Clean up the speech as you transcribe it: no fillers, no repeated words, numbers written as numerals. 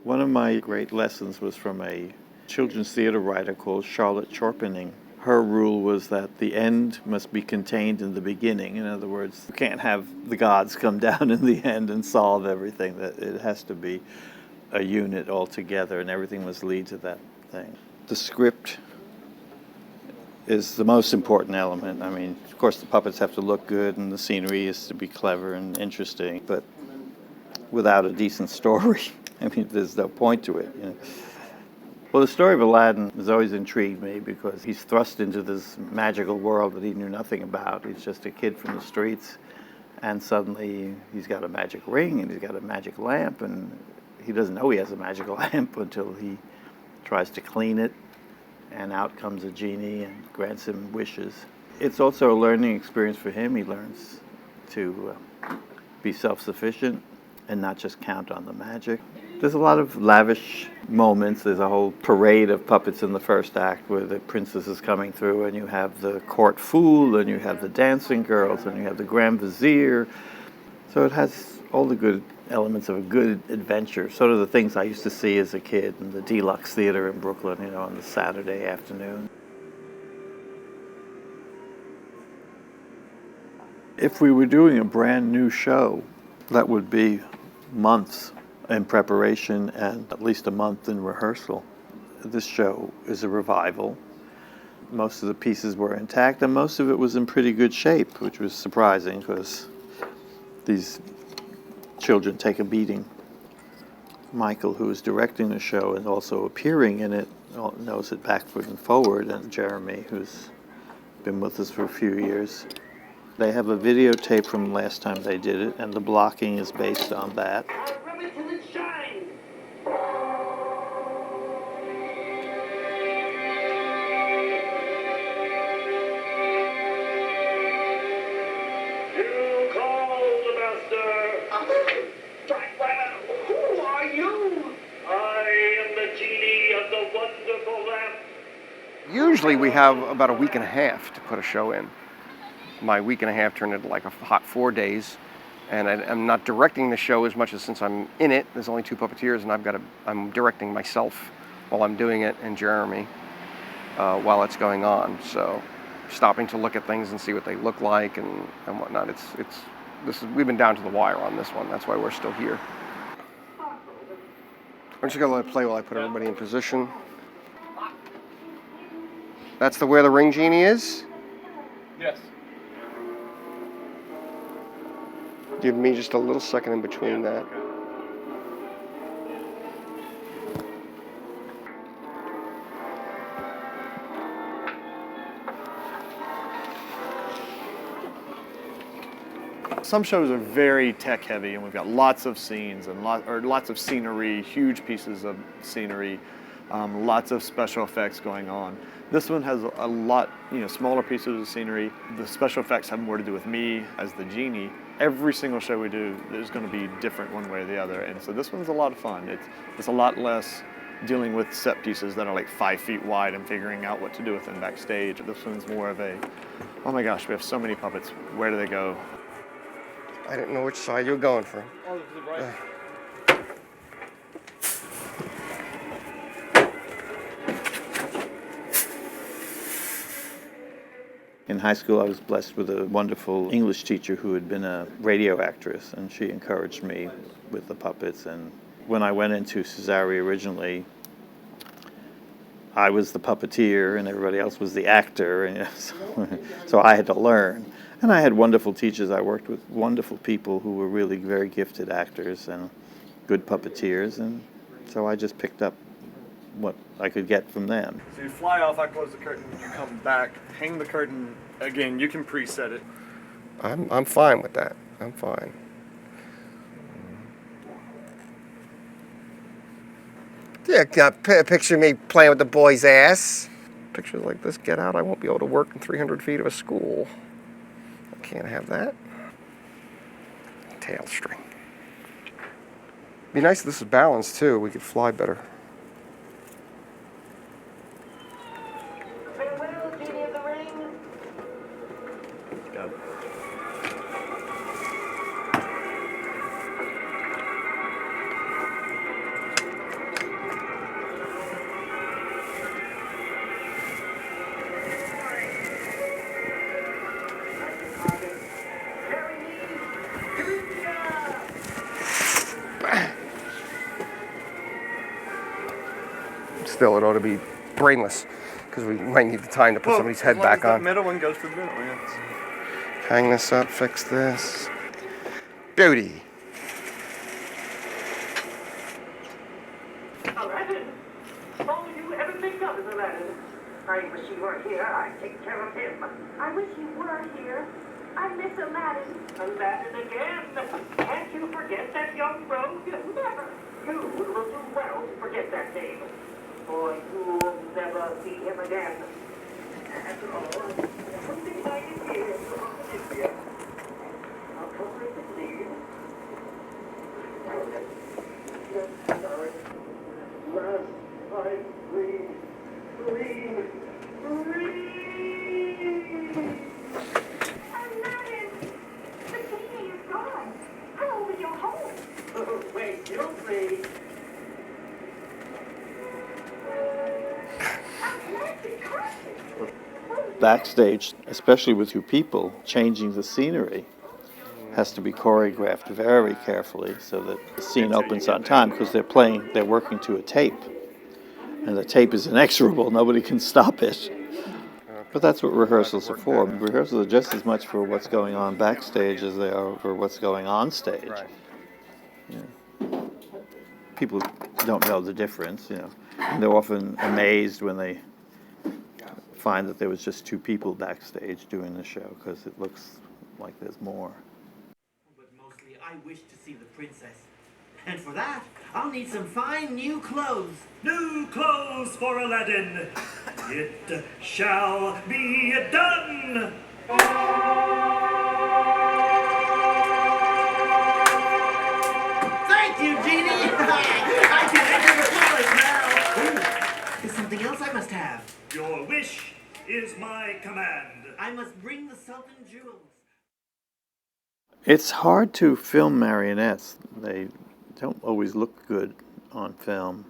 One of my great lessons was from a children's theater writer called Charlotte Chorpening. Her rule was that the end must be contained in the beginning. In other words, you can't have the gods come down in the end and solve everything. That it has to be a unit altogether, and everything must lead to that thing. The script is the most important element. I mean, of course, the puppets have to look good, and the scenery is to be clever and interesting, but without a decent story, I mean, there's no point to it. You know? Well, the story of Aladdin has always intrigued me because he's thrust into this magical world that he knew nothing about. He's just a kid from the streets, and suddenly he's got a magic ring and he's got a magic lamp, and he doesn't know he has a magical lamp until he tries to clean it, and out comes a genie and grants him wishes. It's also a learning experience for him. He learns to be self-sufficient and not just count on the magic. There's a lot of lavish moments. There's a whole parade of puppets in the first act where the princess is coming through, and you have the court fool, and you have the dancing girls, and you have the grand vizier. So it has all the good elements of a good adventure, sort of the things I used to see as a kid in the Deluxe Theater in Brooklyn, you know, on the Saturday afternoon. If we were doing a brand new show, that would be months in preparation and at least a month in rehearsal. This show is a revival. Most of the pieces were intact, and most of it was in pretty good shape, which was surprising because these children take a beating. Michael, who is directing the show and also appearing in it, knows it backward and forward, and Jeremy, who's been with us for a few years. They have a videotape from last time they did it, and the blocking is based on that. Usually we have about a week and a half to put a show in. My week and a half turned into like a hot 4 days, and I'm not directing the show as much as since I'm in it. There's only 2 puppeteers, and I'm directing myself while I'm doing it, and Jeremy while it's going on. So stopping to look at things and see what they look like and whatnot. We've been down to the wire on this one. That's why we're still here. I'm just gonna let it play while I put everybody in position. That's where the ring genie is? Yes. Give me just a little second in between that. Some shows are very tech heavy, and we've got lots of scenes and lots of scenery, huge pieces of scenery, lots of special effects going on. This one has a lot, smaller pieces of scenery. The special effects have more to do with me as the genie. Every single show we do is going to be different one way or the other, and so this one's a lot of fun. It's a lot less dealing with set pieces that are like 5 feet wide and figuring out what to do with them backstage. This one's more of a, oh my gosh, we have so many puppets. Where do they go? I didn't know which side you were going for. Oh, this is right. In high school, I was blessed with a wonderful English teacher who had been a radio actress, and she encouraged me with the puppets. And when I went into Suzari originally, I was the puppeteer and everybody else was the actor, and so I had to learn. And I had wonderful teachers. I worked with wonderful people who were really very gifted actors and good puppeteers, and so I just picked up what I could get from them. So you fly off, I close the curtain, you come back, hang the curtain. Again, you can preset it. I'm fine with that. I'm fine. Yeah, picture me playing with the boy's ass. Pictures like this get out, I won't be able to work in 300 feet of a school. I can't have that. Tail string. Be nice if this is balanced too. We could fly better. still, it ought to be brainless, because we might need the time to put somebody's head back on. The middle one goes to the middle, yeah. Hang this up, fix this. Beauty. Aladdin! All you ever think of is Aladdin. I wish you were here. I'd take care of him. I wish you were here. I miss Aladdin. Aladdin again! Can't you forget that young rogue? Never! You will do well to forget that name. For you'll never see him again. After all, something I did here from India. I'll cover it with leaves. Sorry. Last time, breathe. Breathe. Breathe. Aladdin! The genie is gone. How will you home? Oh, wait, you'll see. Atlantic carpet. Backstage, especially with your people, changing the scenery has to be choreographed very carefully so that the scene opens on time, because they're working to a tape. And the tape is inexorable, nobody can stop it. But that's what rehearsals are for. Rehearsals are just as much for what's going on backstage as they are for what's going on stage. Right. People don't know the difference, and they're often amazed when they find that there was just two people backstage doing the show, because it looks like there's more. But mostly I wish to see the princess. And for that, I'll need some fine new clothes. New clothes for Aladdin. It shall be done. Thank you, Genie! I can enter the palace now! There's something else I must have. Your wish is my command. I must bring the Sultan jewels. It's hard to film marionettes. They don't always look good on film.